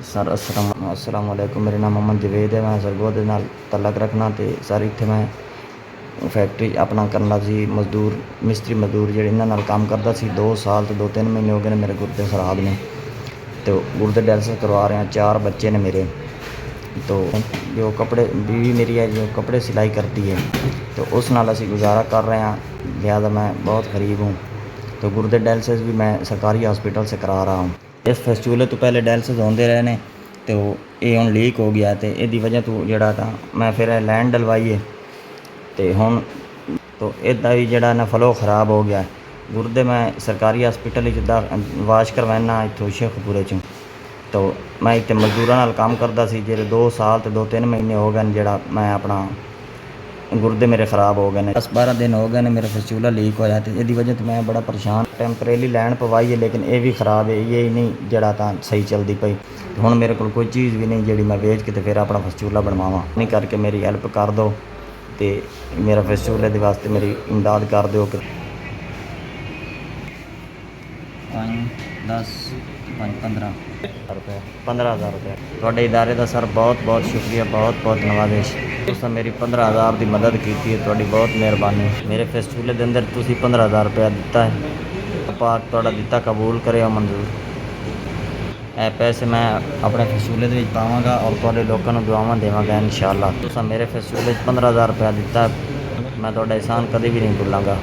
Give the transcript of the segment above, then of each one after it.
Sir अस्सलाम वालेकुम। मेरा नाम मोहम्मद जवेद है। मैं सरगोध दे नाल तलक रखना ते सर इत्थे मैं फैक्ट्री अपना करना सी मजदूर मिस्त्री मजदूर जेह्ड़े इन्हां नाल काम करदा सी। 2 साल ते 2-3 महीने हो गए ने मेरे गुर्दे खराब ने तो गुर्दे डायलिसिस करवा रहे हैं। 4 बच्चे ने मेरे। तो जो कपड़े बीवी मेरी है जो कपड़े सिलाई करती है तो उस नाल असीं गुजारा कर रहे हैं। लिहाजा मैं बहुत गरीब हूँ। तो गुर्दे डायलिसिस भी मैं सरकारी हॉस्पिटल से करा रहा हूँ। इस फैस्टिवल तो पहले डायलिसिस होंदे रहे ने तो ये हुण लीक हो गया तो इहदी वजह तो जिहड़ा तां मैं फिर लैंड डलवाई है तो हुण तो इहदा भी जिहड़ा ना फ्लो खराब हो गया। गुर्दे मैं सरकारी हॉस्पिटल वाश करवाना इत्थों शेखपुरे च। तो मैं इत्थे मजदूरां नाल काम करदा सी जेह्ड़े 2 साल ते 2-3 महीने हो गए जिहड़ा मैं अपना गुर्दे मेरे खराब हो गए ने। 10-12 दिन हो गए ने मेरा फैस्टिवल लीक होया ते इहदी वजह तो मैं बड़ा परेशान। टैंपरेरी लैंड पवाई है लेकिन ये भी खराब है। ये ही नहीं जिहड़ा तां सही चलदी पई। हुण मेरे कोल कोई चीज़ भी नहीं जिहड़ी मैं वेच के ते फिर अपना फैस्टिवल बनवावां। नहीं करके मेरी हेल्प कर दो ते मेरा फैस्टिवल दे वास्ते मेरी इमदाद कर दो कि 5 10 5 15 रुपये 15,000 रुपये तुहाडे इदारे दा सर बहुत बहुत शुक्रिया। बहुत बहुत नवाजिश। तुसां मेरी 15,000 की मदद की है। तुहाडी बहुत मेहरबानी। मेरे फैस्टिवल के अंदर तुसीं 15,000 रुपया दिता है। पाक तुहाडा दिता कबूल करे और मंजूर। ए पैसे मैं अपने फैस्टिवल दे विच पावांगा और तुहाडे लोकां नूं दुआवां देवांगा इंशाअल्लाह। तुसां मेरे फैस्टिवल 15,000 रुपया दिता है। मैं तुहाडा एहसान कभी भी नहीं भुलांगा।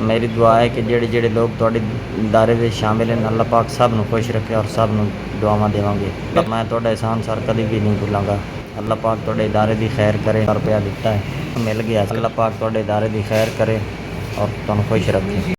मेरी दुआ है कि जेड़े जेड़े लोग तुहाडे इदारे दे शामिल हैं अल्लाह पाक सब नूं खुश रखे और सब नूं दुआवां देवांगे। मैं तुहाडा एहसान सर कभी भी नहीं भुलांगा। अल्लाह पाक तुहाडे इदारे दी खैर करे। रुपया दिता है मिल गया। अल्लाह पाक तुहाडे इदारे दी खैर करे और तुहानूं खुश रखे।